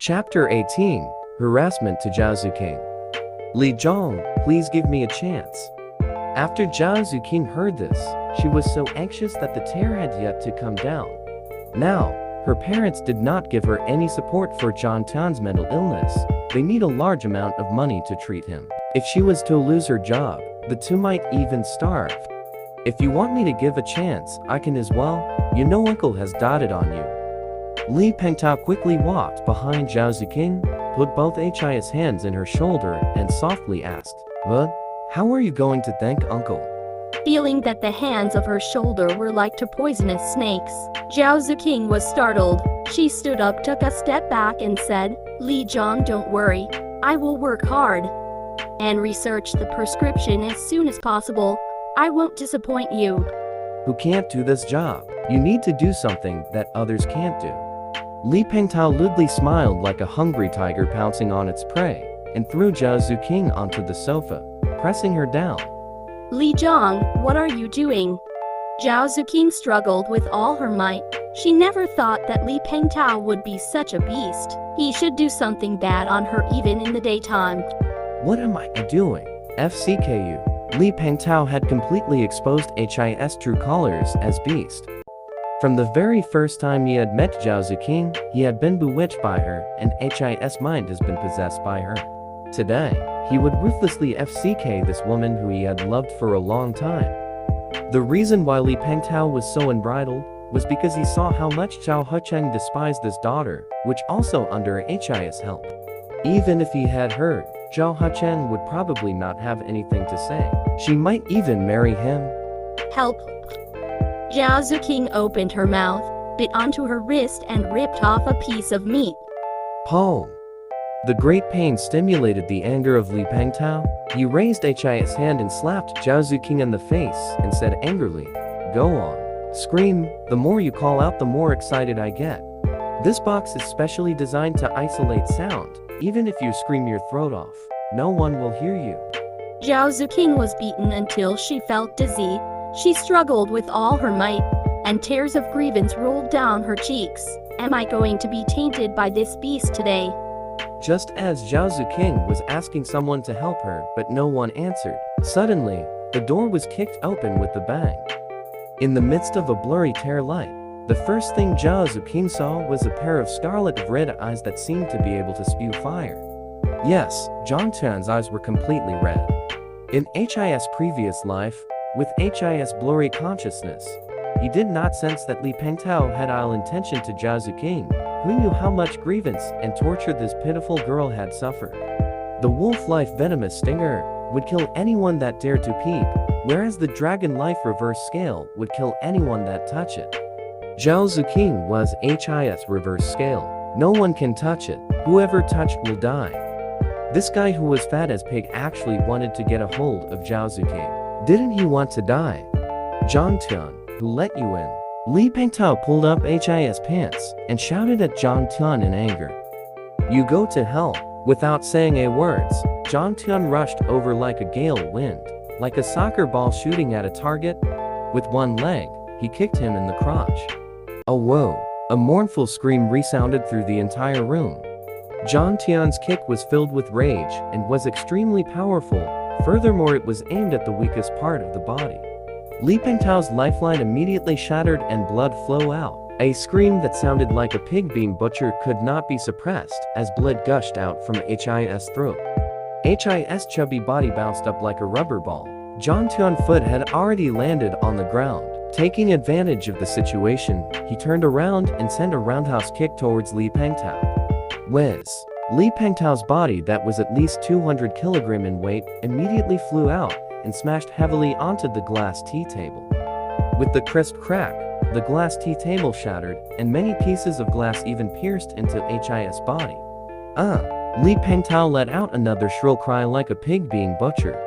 Chapter 18, Harassment to Zhao Zuqing. Li Zhong, please give me a chance. After Zhao Zuqing heard this, she was so anxious that the tear had yet to come down. Now, her parents did not give her any support for Zhang Tian's mental illness. They need a large amount of money to treat him. If she was to lose her job, the two might even starve. If you want me to give a chance, I can as well. You know uncle has dotted on you. Li Pengtao quickly walked behind Zhao Zuqing, put both his hands in her shoulder, and softly asked, "What? How are you going to thank uncle?" Feeling that the hands of her shoulder were like two poisonous snakes, Zhao Zuqing was startled. She stood up, took a step back and said, "Li Zhong, don't worry. I will work hard and research the prescription as soon as possible. I won't disappoint you." Who can't do this job? You need to do something that others can't do. Li Pengtao lewdly smiled like a hungry tiger pouncing on its prey, and threw Zhao Zuqing onto the sofa, pressing her down. "Li Zhong, what are you doing?" Zhao Zuqing struggled with all her might. She never thought that Li Pengtao would be such a beast. He should do something bad on her even in the daytime. What am I doing? FCKU. Li Pengtao had completely exposed his true colors as beast. From the very first time he had met Zhao Zuqing, he had been bewitched by her, and his mind has been possessed by her. Today, he would ruthlessly FCK this woman who he had loved for a long time. The reason why Li Pengtao was so unbridled was because he saw how much Zhao Hucheng despised this daughter, which also under his help. Even if he had heard, Zhao Hucheng would probably not have anything to say. She might even marry him. "Help!" Zhao Zuqing opened her mouth, bit onto her wrist and ripped off a piece of meat. Palm. The great pain stimulated the anger of Li Pengtao. He raised his hand and slapped Zhao Zuqing in the face and said angrily, "Go on. Scream. The more you call out, the more excited I get. This box is specially designed to isolate sound. Even if you scream your throat off, no one will hear you." Zhao Zuqing was beaten until she felt dizzy. She struggled with all her might, and tears of grievance rolled down her cheeks. "Am I going to be tainted by this beast today?" Just as Zhao Zuqing was asking someone to help her, but no one answered, suddenly, the door was kicked open with a bang. In the midst of a blurry tear light, the first thing Zhao Zuqing saw was a pair of scarlet red eyes that seemed to be able to spew fire. Yes, Zhang Tian's eyes were completely red. In his previous life, with his blurry consciousnness, he did not sense that Li Pengtao had ill intention to Zhao Zuqing, who knew how much grievance and torture this pitiful girl had suffered. The wolf-life venomous stinger would kill anyone that dared to peep, whereas the dragon life reverse scale would kill anyone that touch it. Zhao Zuqing was his reverse scale. No one can touch it. Whoever touched will die. This guy who was fat as pig actually wanted to get a hold of Zhao Zuqing. Didn't he want to die? Zhang Tian, who let you in? Li Pengtao pulled up his pants and shouted at Zhang Tian in anger. "You go to hell." Without saying a word, Zhang Tian rushed over like a gale wind, like a soccer ball shooting at a target. With one leg, he kicked him in the crotch. Oh whoa! A mournful scream resounded through the entire room. Zhang Tian's kick was filled with rage and was extremely powerful. Furthermore, it was aimed at the weakest part of the body. Li Pengtao's lifeline immediately shattered and blood flowed out. A scream that sounded like a pig being butchered could not be suppressed as blood gushed out from his throat. His chubby body bounced up like a rubber ball. Zhang Tian's foot had already landed on the ground. Taking advantage of the situation, he turned around and sent a roundhouse kick towards Li Pengtao. Whiz! Li Pengtao's body that was at least 200 kg in weight immediately flew out and smashed heavily onto the glass tea table. With the crisp crack, the glass tea table shattered, and many pieces of glass even pierced into his body. Li Pengtao let out another shrill cry like a pig being butchered.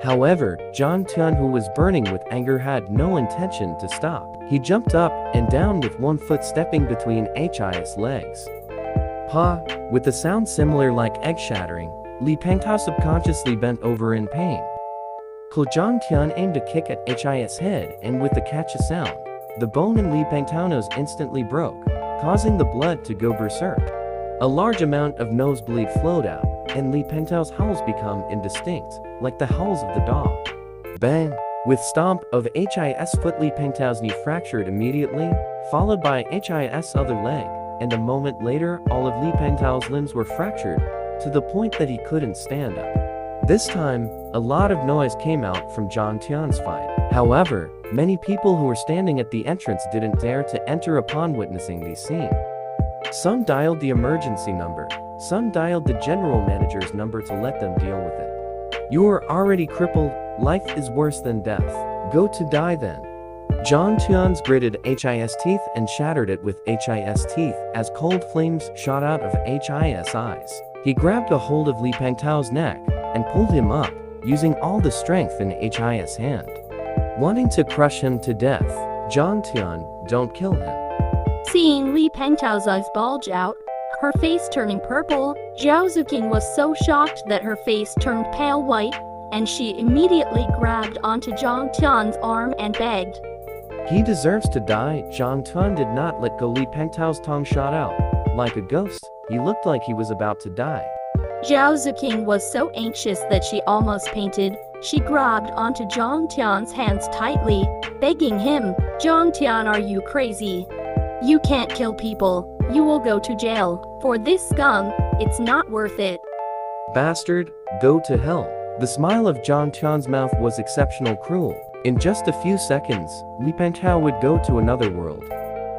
However, Zhang Tian, who was burning with anger, had no intention to stop. He jumped up and down with one foot stepping between his legs. Pa! With a sound similar like egg shattering, Li Pengtao subconsciously bent over in pain. Zhang Tian aimed a kick at his head, and with a catchy sound, the bone in Li Pengtao's nose instantly broke, causing the blood to go berserk. A large amount of nosebleed flowed out, and Li Pengtao's howls become indistinct, like the howls of the dog. Bang! With stomp of his foot, Li Pengtao's knee fractured immediately, followed by his other leg, and a moment later all of Li Pengtao's limbs were fractured, to the point that he couldn't stand up. This time, a lot of noise came out from Zhang Tian's fight. However, many people who were standing at the entrance didn't dare to enter upon witnessing the scene. Some dialed the emergency number, some dialed the general manager's number to let them deal with it. You are already crippled, life is worse than death. Go to die then. Zhang Tian's gritted his teeth and shattered it with his teeth as cold flames shot out of his eyes. He grabbed a hold of Li Pengtao's neck and pulled him up, using all the strength in his hand. Wanting to crush him to death, Zhang Tian, don't kill him. Seeing Li Pengtao's eyes bulge out, her face turning purple, Zhao Zuqing was so shocked that her face turned pale white, and she immediately grabbed onto Zhang Tian's arm and begged. He deserves to die. Zhang Tian did not let go. Li Pengtao's tongue shot out. Like a ghost, he looked like he was about to die. Zhao Zuqing was so anxious that she almost fainted. She grabbed onto Zhang Tian's hands tightly, begging him, "Zhang Tian, are you crazy? You can't kill people. You will go to jail. For this scum, it's not worth it." Bastard, go to hell. The smile of Zhang Tian's mouth was exceptional cruel. In just a few seconds, Li Pengtao would go to another world.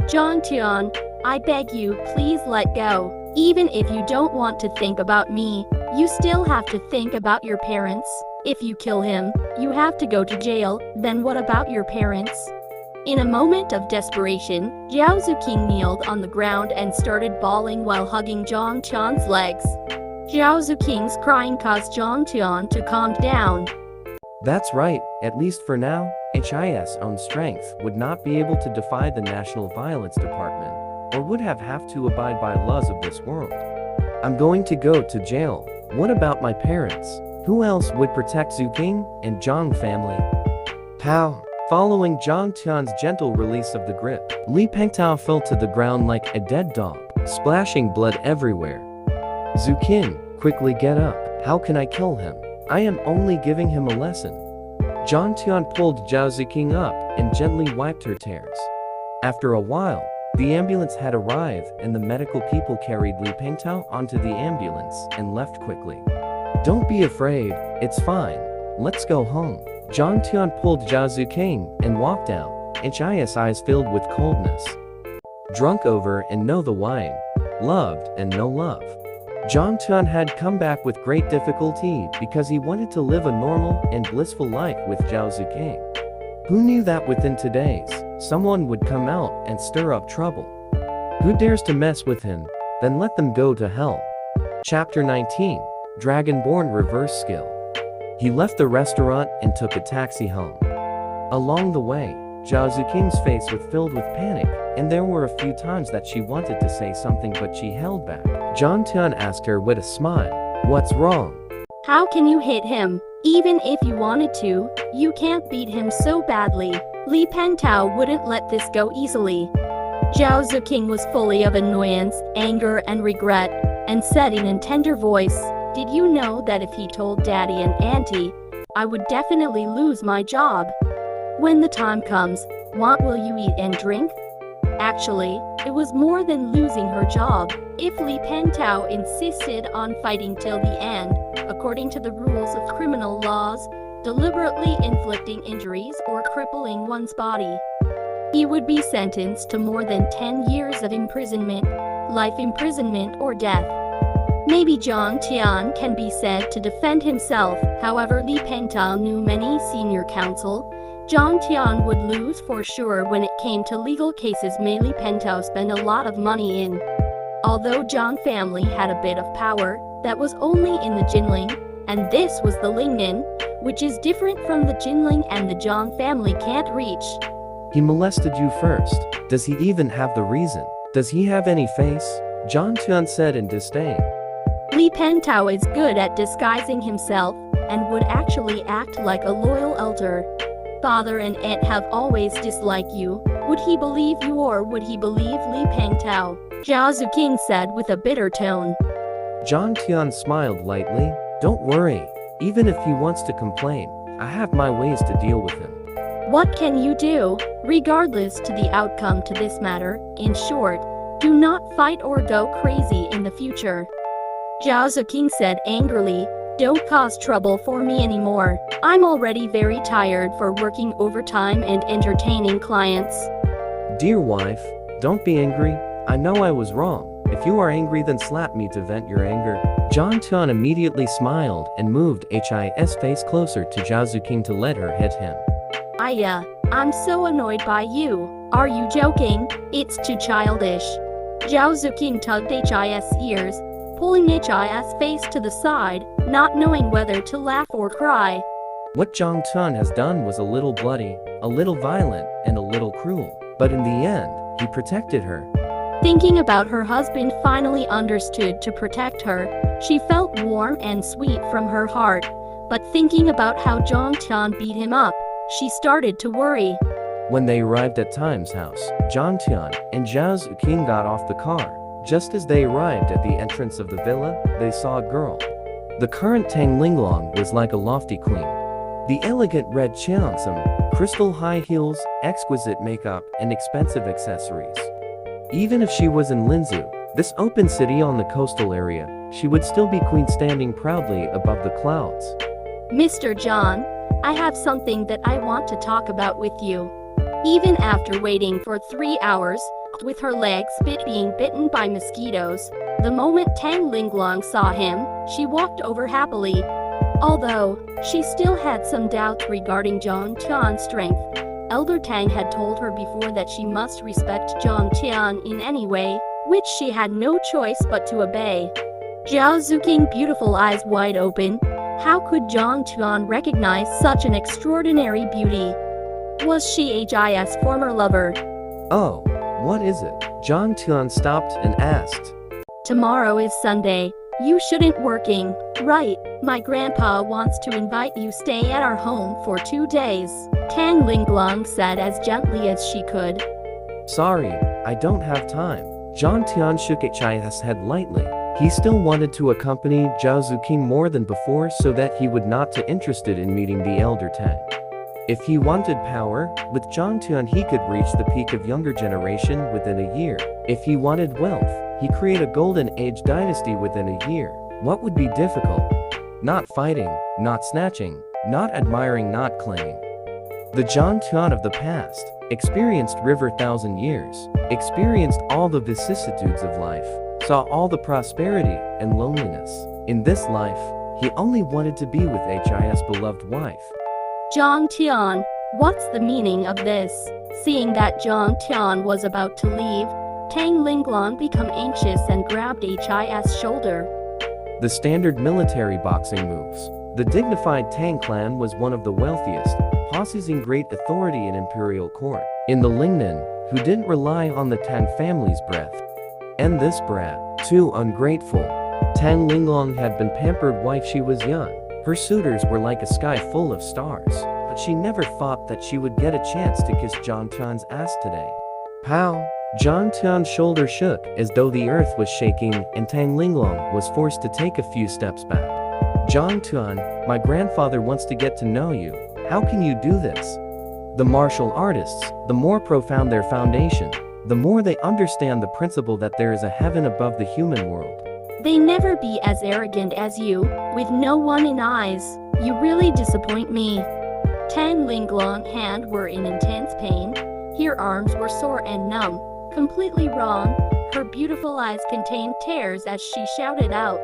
"Zhang Tian, I beg you, please let go. Even if you don't want to think about me, you still have to think about your parents. If you kill him, you have to go to jail, then what about your parents?" In a moment of desperation, Zhao Zuqing kneeled on the ground and started bawling while hugging Zhang Tian's legs. Zhao Zuqing's crying caused Zhang Tian to calm down. That's right, at least for now, his own strength would not be able to defy the National Violence Department, or would have to abide by laws of this world. I'm going to go to jail. What about my parents? Who else would protect Zuqing and Zhang family? Pow! Following Zhang Tian's gentle release of the grip, Li Pengtao fell to the ground like a dead dog, splashing blood everywhere. Zuqing, quickly get up. How can I kill him? I am only giving him a lesson. Zhang Tian pulled Zhao Zuqing up and gently wiped her tears. After a while, the ambulance had arrived and the medical people carried Li Pengtao onto the ambulance and left quickly. Don't be afraid, it's fine. Let's go home. Zhang Tian pulled Zhao Zuqing and walked out, his eyes filled with coldness. Drunk over and know the wine. Loved and no love. Zhang Tian had come back with great difficulty because he wanted to live a normal and blissful life with Zhao Zuqing. Who knew that within 2 days, someone would come out and stir up trouble? Who dares to mess with him? Then let them go to hell. Chapter 19, Dragonborn Reverse Skill. He left the restaurant and took a taxi home. Along the way, Zhao Zuqing's face was filled with panic, and there were a few times that she wanted to say something but she held back. Zhang Tian asked her with a smile, "What's wrong?" "How can you hit him? Even if you wanted to, you can't beat him so badly. Li Pengtao wouldn't let this go easily." Zhao Zuqing was fully of annoyance, anger, and regret, and said in a tender voice, "Did you know that if he told Daddy and Auntie, I would definitely lose my job? When the time comes, what will you eat and drink?" Actually, it was more than losing her job. If Li Pengtao insisted on fighting till the end, according to the rules of criminal laws, deliberately inflicting injuries or crippling one's body, he would be sentenced to more than 10 years of imprisonment, life imprisonment or death. Maybe Zhang Tian can be said to defend himself, however Li Pengtao knew many senior counsel. Zhang Tian would lose for sure when it came to legal cases Li Pengtao spent a lot of money in. Although Zhang family had a bit of power, that was only in the Jinling, and this was the Lingnan, which is different from the Jinling and the Zhang family can't reach. He molested you first. Does he even have the reason? Does he have any face? Zhang Tian said in disdain. Li Pengtao is good at disguising himself, and would actually act like a loyal elder. Father and aunt have always disliked you. Would he believe you or would he believe Li Pengtao? Zhao Zuking said with a bitter tone. Zhang Tian smiled lightly. Don't worry. Even if he wants to complain, I have my ways to deal with him. What can you do? Regardless to the outcome to this matter, in short, do not fight or go crazy in the future. Zhao Zuking said angrily, don't cause trouble for me anymore. I'm already very tired for working overtime and entertaining clients. Dear wife, don't be angry. I know I was wrong. If you are angry, then slap me to vent your anger. Zhang Tian immediately smiled and moved his face closer to Zhao Zuking to let her hit him. I'm so annoyed by you. Are you joking? It's too childish. Zhao Zuking tugged his ears, pulling his face to the side, not knowing whether to laugh or cry. What Zhang Tian has done was a little bloody, a little violent, and a little cruel. But in the end, he protected her. Thinking about her husband finally understood to protect her, she felt warm and sweet from her heart. But thinking about how Zhang Tian beat him up, she started to worry. When they arrived at Time's house, Zhang Tian and Zhao Zuking got off the car. Just as they arrived at the entrance of the villa, they saw a girl. The current Tang Linglong was like a lofty queen. The elegant red cheongsam, crystal high heels, exquisite makeup, and expensive accessories. Even if she was in Linzhou, this open city on the coastal area, she would still be queen standing proudly above the clouds. Mr. John, I have something that I want to talk about with you. Even after waiting for 3 hours, with her legs being bitten by mosquitoes, the moment Tang Linglong saw him, she walked over happily. Although she still had some doubts regarding Zhang Tian's strength, Elder Tang had told her before that she must respect Zhang Tian in any way, which she had no choice but to obey. Zhao Zuking, beautiful eyes wide open. How could Zhang Tian recognize such an extraordinary beauty? Was she his former lover? Oh, what is it? Zhang Tian stopped and asked. Tomorrow is Sunday. You shouldn't working, right? My grandpa wants to invite you stay at our home for 2 days, Tang Linglong said as gently as she could. Sorry, I don't have time. Zhang Tian shook his head lightly. He still wanted to accompany Zhao Zuking more than before so that he would not be interested in meeting the elder Tang. If he wanted power, with Zhang Tian he could reach the peak of younger generation within a year. If he wanted wealth, he create a golden age dynasty within a year. What would be difficult? Not fighting, not snatching, not admiring, not claiming. The Zhang Tian of the past experienced river 1,000 years, experienced all the vicissitudes of life, saw all the prosperity and loneliness. In this life, he only wanted to be with his beloved wife. Zhang Tian, what's the meaning of this? Seeing that Zhang Tian was about to leave, Tang Linglong became anxious and grabbed his shoulder. The standard military boxing moves. The dignified Tang clan was one of the wealthiest, possessing great authority in imperial court. In the Lingnan, who didn't rely on the Tang family's breath. And this brat, too ungrateful. Tang Linglong had been pampered wife she was young. Her suitors were like a sky full of stars, but she never thought that she would get a chance to kiss Zhang Tian's ass today. Pow! Zhang Tian's shoulder shook as though the earth was shaking and Tang Linglong was forced to take a few steps back. Zhang Tian, my grandfather wants to get to know you. How can you do this? The martial artists, the more profound their foundation, the more they understand the principle that there is a heaven above the human world. They never be as arrogant as you, with no one in eyes. You really disappoint me. Tang Linglong's hands were in intense pain. Her arms were sore and numb. Completely wrong. Her beautiful eyes contained tears as she shouted out.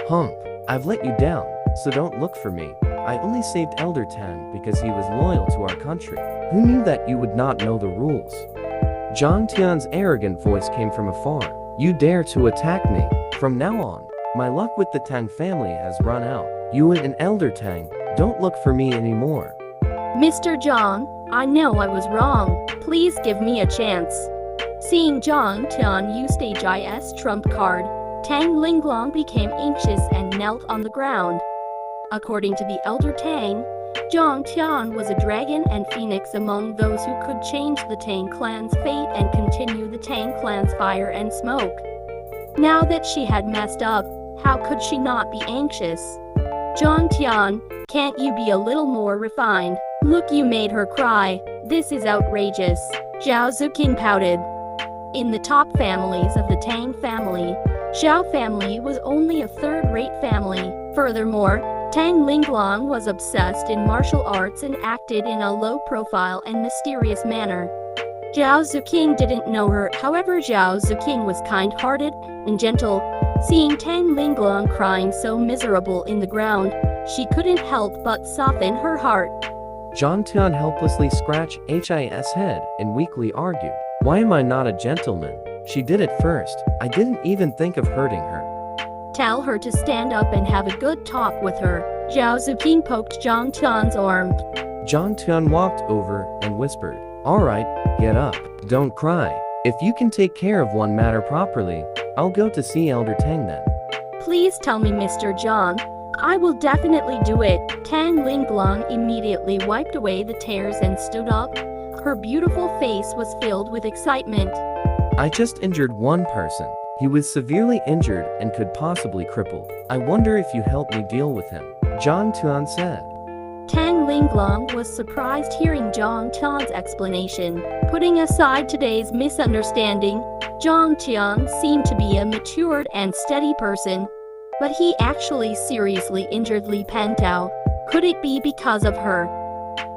Hump, I've let you down, so don't look for me. I only saved Elder Tang because he was loyal to our country. Who knew that you would not know the rules? Zhang Tian's arrogant voice came from afar. You dare to attack me? From now on, my luck with the Tang family has run out. You and Elder Tang, don't look for me anymore. Mr. Zhang, I know I was wrong. Please give me a chance. Seeing Zhang Tian used his trump card, Tang Linglong became anxious and knelt on the ground. According to the elder Tang, Zhang Tian was a dragon and phoenix among those who could change the Tang clan's fate and continue the Tang clan's fire and smoke. Now that she had messed up, how could she not be anxious? Zhang Tian, can't you be a little more refined? Look, you made her cry. This is outrageous. Zhao Zuqing pouted. In the top families of the Tang family, Zhao family was only a third-rate family. Furthermore, Tang Linglong was obsessed in martial arts and acted in a low-profile and mysterious manner. Zhao Zuqing didn't know her, however Zhao Zuqing was kind-hearted and gentle. Seeing Tang Linglong crying so miserable in the ground, she couldn't help but soften her heart. Zhang Tian helplessly scratched his head and weakly argued, "Why am I not a gentleman? She did it first. I didn't even think of hurting her." Tell her to stand up and have a good talk with her. Zhao Zuqing poked Zhang Tian's arm. Zhang Tian walked over and whispered, "All right, get up. Don't cry. If you can take care of one matter properly, I'll go to see Elder Tang then." Please tell me, Mr. Zhang. I will definitely do it. Tang Linglong immediately wiped away the tears and stood up. Her beautiful face was filled with excitement. "I just injured one person. He was severely injured and could possibly cripple. I wonder if you help me deal with him," Zhang Tian said. Tang Linglong was surprised hearing Zhang Tian's explanation. Putting aside today's misunderstanding, Zhang Tian seemed to be a matured and steady person. But he actually seriously injured Li Pengtao. Could it be because of her?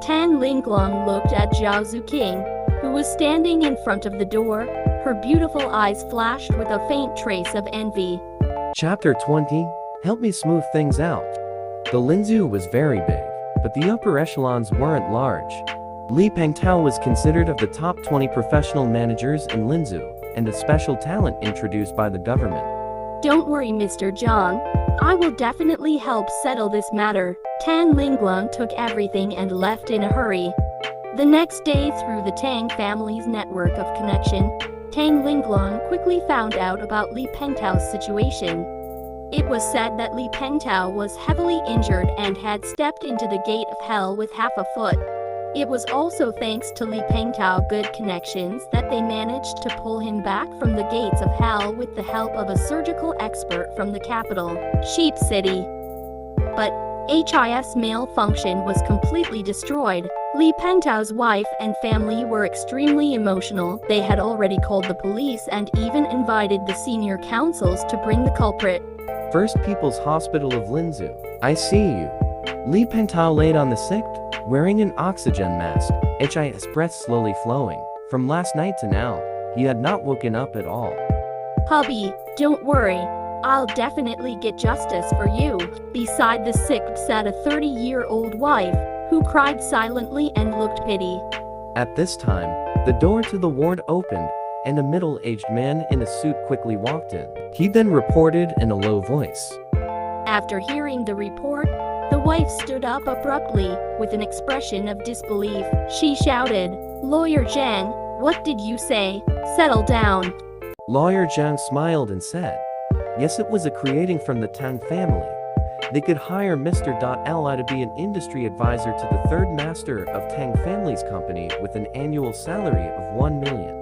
Tang Linglong looked at Zhao Zuqing, who was standing in front of the door. Her beautiful eyes flashed with a faint trace of envy. Chapter 20, Help me smooth things out. The Linzhou was very big, but the upper echelons weren't large. Li Pengtao was considered of the top 20 professional managers in Linzhou, and a special talent introduced by the government. Don't worry, Mr. Zhang. I will definitely help settle this matter. Tang Linglong took everything and left in a hurry. The next day, through the Tang family's network of connection, Tang Linglong quickly found out about Li Pengtao's situation. It was said that Li Pengtao was heavily injured and had stepped into the gate of hell with half a foot. It was also thanks to Li Pengtao's good connections that they managed to pull him back from the gates of hell with the help of a surgical expert from the capital, Sheep City. But HIS malfunction was completely destroyed. Li Pengtao's wife and family were extremely emotional. They had already called the police and even invited the senior councils to bring the culprit. First People's Hospital of Linzhou. I see you. Li Pengtao laid on the sick, wearing an oxygen mask, his breath slowly flowing. From last night to now, he had not woken up at all. Hubby, don't worry. I'll definitely get justice for you. Beside the sick sat a 30-year-old wife, who cried silently and looked pity. At this time, the door to the ward opened, and a middle-aged man in a suit quickly walked in. He then reported in a low voice. After hearing the report, the wife stood up abruptly, with an expression of disbelief. She shouted, "Lawyer Zhang, what did you say? Settle down." Lawyer Zhang smiled and said, "Yes, it was a creating from the Tang family. They could hire Mr. Li to be an industry advisor to the third master of Tang family's company with an annual salary of 1 million.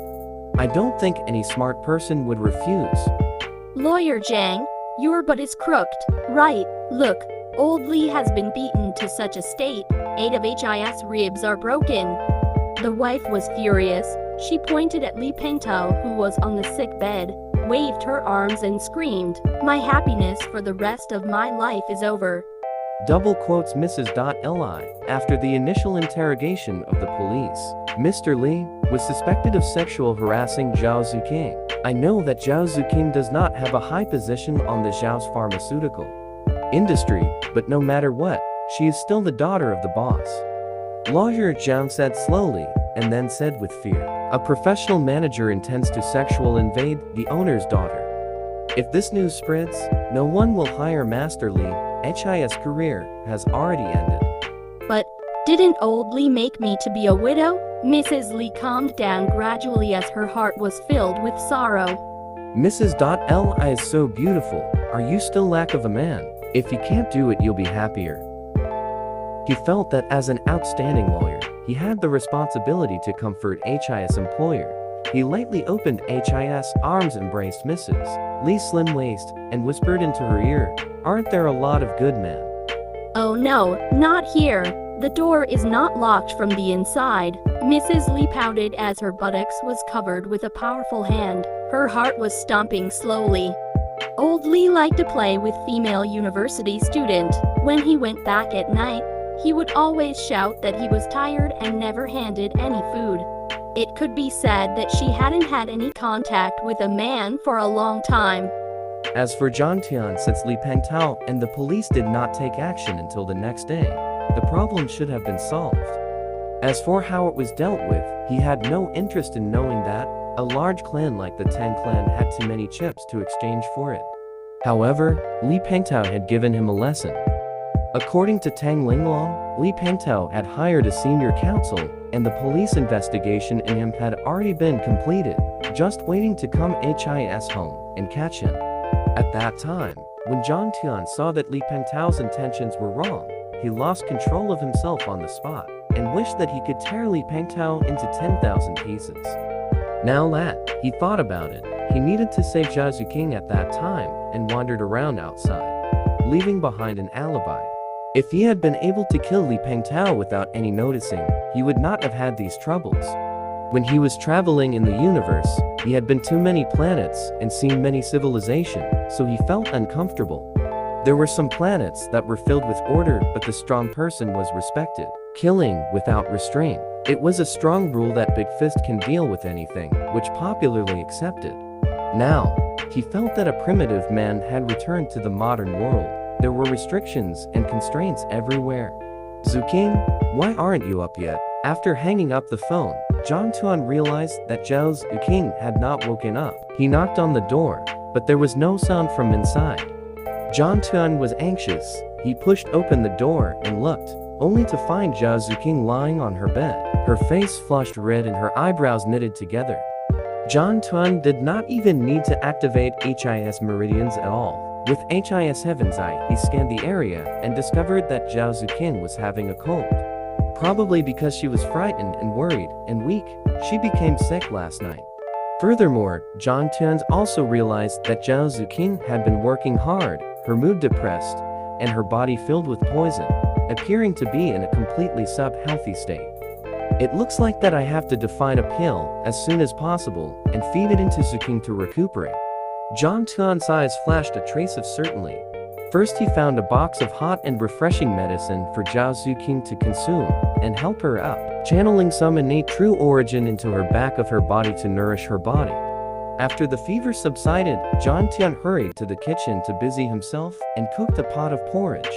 I don't think any smart person would refuse." Lawyer Zhang, your butt is crooked, right? Look, old Li has been beaten to such a state, 8 of his ribs are broken. The wife was furious. She pointed at Li Pengtao, who was on the sick bed, waved her arms and screamed, "My happiness for the rest of my life is over." Double quotes Mrs. Li. After the initial interrogation of the police, Mr. Li was suspected of sexual harassing Zhao Zuqing. I know that Zhao Zuqing does not have a high position on the Zhao's pharmaceutical industry, but no matter what, she is still the daughter of the boss. Lawyer Zhang said slowly, and then said with fear, "A professional manager intends to sexual invade the owner's daughter. If this news spreads, no one will hire Master Li. His career has already ended." But didn't old Li make me to be a widow? Mrs. Li calmed down gradually as her heart was filled with sorrow. Mrs. Li is so beautiful. Are you still lack of a man? If you can't do it, you'll be happier. He felt that as an outstanding lawyer, he had the responsibility to comfort His employer. He lightly opened His arms, embraced Mrs. Lee's slim waist, and whispered into her ear, "Aren't there a lot of good men?" "Oh no, not here. The door is not locked from the inside." Mrs. Lee pouted as her buttocks was covered with a powerful hand. Her heart was stomping slowly. Old Lee liked to play with female university student. When he went back at night, he would always shout that he was tired and never handed any food. It could be said that she hadn't had any contact with a man for a long time. As for John Tian, since Li Pengtao and the police did not take action until the next day, the problem should have been solved. As for how it was dealt with, he had no interest in knowing that a large clan like the Tang clan had too many chips to exchange for it. However, Li Pengtao had given him a lesson. According to Tang Linglong, Li Pengtao had hired a senior counsel, and the police investigation in him had already been completed, just waiting to come His home and catch him. At that time, when John Tian saw that Li Pengtao's intentions were wrong, he lost control of himself on the spot, and wished that he could tear Li Pengtao into 10,000 pieces. Now that he thought about it, he needed to save Zhao Zuking at that time, and wandered around outside, leaving behind an alibi. If he had been able to kill Li Pengtao without any noticing, he would not have had these troubles. When he was traveling in the universe, he had been to many planets and seen many civilizations, so he felt uncomfortable. There were some planets that were filled with order, but the strong person was respected. Killing without restraint. It was a strong rule that Big Fist can deal with anything, which popularly accepted. Now, he felt that a primitive man had returned to the modern world. There were restrictions and constraints everywhere. "Zuking, why aren't you up yet?" After hanging up the phone, John Tuan realized that Zhao Zuking had not woken up. He knocked on the door, but there was no sound from inside. John Tuan was anxious. He pushed open the door and looked, only to find Zhao Zuking lying on her bed, her face flushed red and her eyebrows knitted together. John Tuan did not even need to activate His meridians at all. With His Heaven's Eye, he scanned the area and discovered that Zhao Zuking was having a cold. Probably because she was frightened and worried and weak, she became sick last night. Furthermore, John Tuan also realized that Zhao Zuking had been working hard, her mood depressed, and her body filled with poison, appearing to be in a completely sub-healthy state. "It looks like that I have to define a pill as soon as possible and feed it into Zuking to recuperate." John Tuan's eyes flashed a trace of certainty. First he found a box of hot and refreshing medicine for Zhao Zuking to consume and help her up, channeling some innate true origin into her back of her body to nourish her body. After the fever subsided, John Tian hurried to the kitchen to busy himself and cooked a pot of porridge.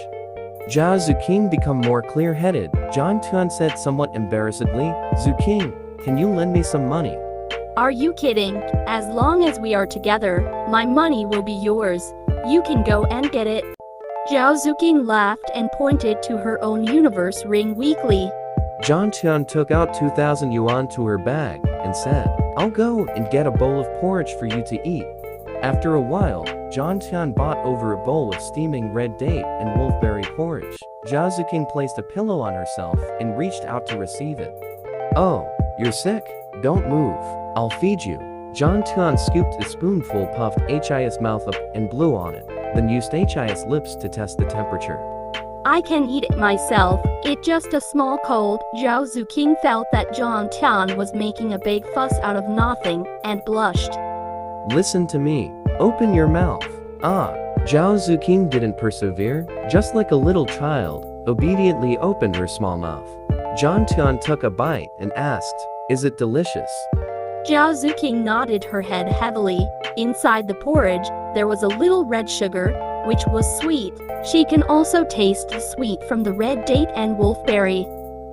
Zhao Zuking became more clear-headed. John Tuan said somewhat embarrassedly, "Zuking, can you lend me some money?" "Are you kidding? As long as we are together, my money will be yours. You can go and get it." Zhao Zuking laughed and pointed to her own universe ring weakly. John Tian took out 2,000 yuan to her bag and said, "I'll go and get a bowl of porridge for you to eat." After a while, John Tian bought over a bowl of steaming red date and wolfberry porridge. Zhao Zuking placed a pillow on herself and reached out to receive it. "Oh, you're sick? Don't move. I'll feed you." John Tuan scooped a spoonful, puffed His mouth up, and blew on it, then used His lips to test the temperature. "I can eat it myself. It's just a small cold." Zhao Zuking felt that John Tian was making a big fuss out of nothing, and blushed. "Listen to me. Open your mouth." Zhao Zuking didn't persevere, just like a little child, obediently opened her small mouth. John Tian took a bite and asked, "Is it delicious?" Zhao Zuking nodded her head heavily. Inside the porridge, there was a little red sugar, which was sweet. She can also taste the sweet from the red date and wolfberry.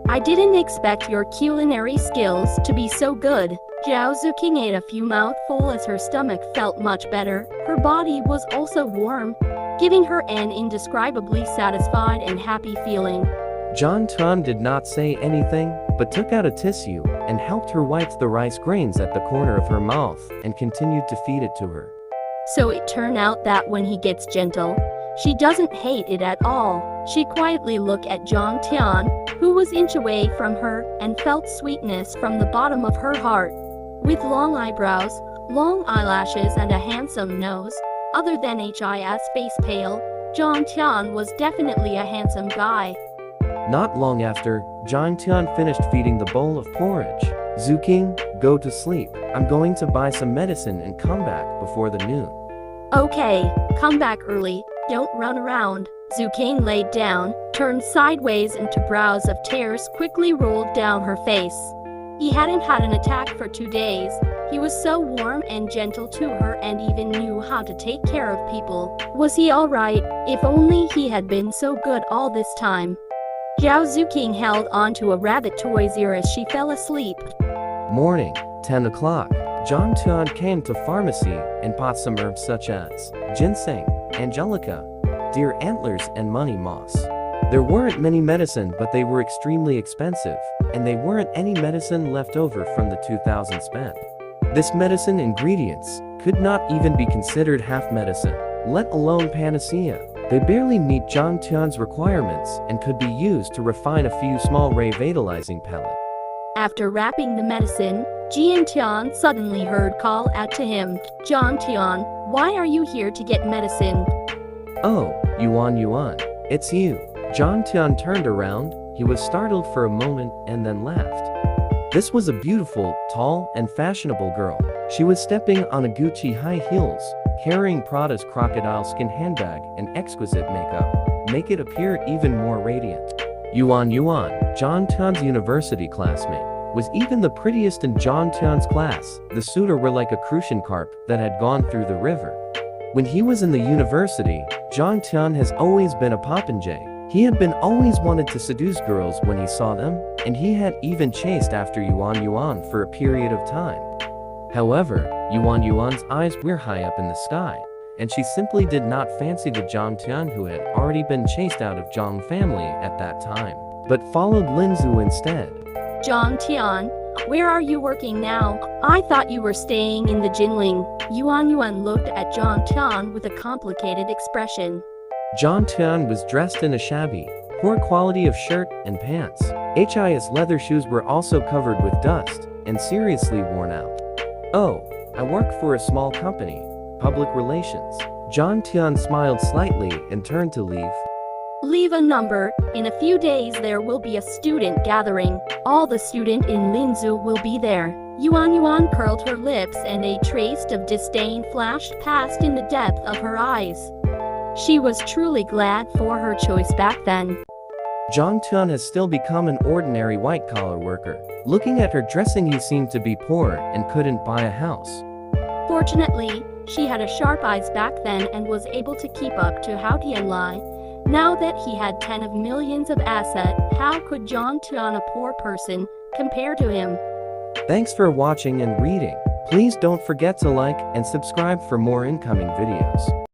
"I didn't expect your culinary skills to be so good." Zhao Zuking ate a few mouthfuls as her stomach felt much better. Her body was also warm, giving her an indescribably satisfied and happy feeling. John Tuan did not say anything, but took out a tissue and helped her wipe the rice grains at the corner of her mouth and continued to feed it to her. So it turned out that when he gets gentle, She doesn't hate it at all. She quietly looked at Jong Tian, who was inch away from her, and felt sweetness from the bottom of her heart. With long eyebrows, long eyelashes and a handsome nose, other than his face pale, Jong Tian was definitely a handsome guy. Not long after, Jong Tian finished feeding the bowl of porridge. Zuking, go to sleep. I'm going to buy some medicine and come back before the noon. Okay, come back early, don't run around. Zuking laid down, turned sideways and brows of tears quickly rolled down her face. He hadn't had an attack for 2 days. He was so warm and gentle to her and even knew how to take care of people. Was he alright? If only he had been so good all this time. Zhao Zuking held onto a rabbit toy's ear as she fell asleep. Morning, 10 o'clock. Jong Tian came to pharmacy and bought some herbs such as ginseng, angelica, deer antlers and money moss. There weren't many medicine, but they were extremely expensive, and they weren't any medicine left over from the 2,000 spent. This medicine ingredients could not even be considered half medicine, let alone panacea. They barely meet Jong Tian's requirements and could be used to refine a few small revitalizing pellets. After wrapping the medicine, Jian Tian suddenly heard call out to him, Jong Tian, why are you here to get medicine? Oh, Yuan, it's you. Jong Tian turned around. He was startled for a moment and then laughed. This was a beautiful, tall, and fashionable girl. She was stepping on a Gucci high heels, carrying Prada's crocodile skin handbag and exquisite makeup, make it appear even more radiant. Yuan, Jong Tian's university classmate, was even the prettiest in Jong Tian's class. The suitor were like a crucian carp that had gone through the river. When he was in the university, Jong Tian has always been a popinjay. He had been always wanted to seduce girls when he saw them, and he had even chased after Yuan for a period of time. However, Yuan's eyes were high up in the sky, and she simply did not fancy the Jong Tian who had already been chased out of Zhang family at that time, but followed Lin Zhu instead. Jong Tian, where are you working now? I thought you were staying in the Jinling. Yuan looked at Jong Tian with a complicated expression. Jong Tian was dressed in a shabby, poor quality of shirt and pants. His leather shoes were also covered with dust and seriously worn out. Oh, I work for a small company, public relations. Jong Tian smiled slightly and turned to leave. Leave a number. In a few days there will be a student gathering. All the student in Linzhou will be there. Yuan curled her lips and a trace of disdain flashed past in the depth of her eyes. She was truly glad for her choice back then. Jong Tian has still become an ordinary white-collar worker. Looking at her dressing, he seemed to be poor and couldn't buy a house. Fortunately, she had a sharp eyes back then and was able to keep up to Hao Tianlai. Now that he had 10 of millions of asset, how could Jong Tian, a poor person, compare to him? Thanks for watching and reading. Please don't forget to like and subscribe for more incoming videos.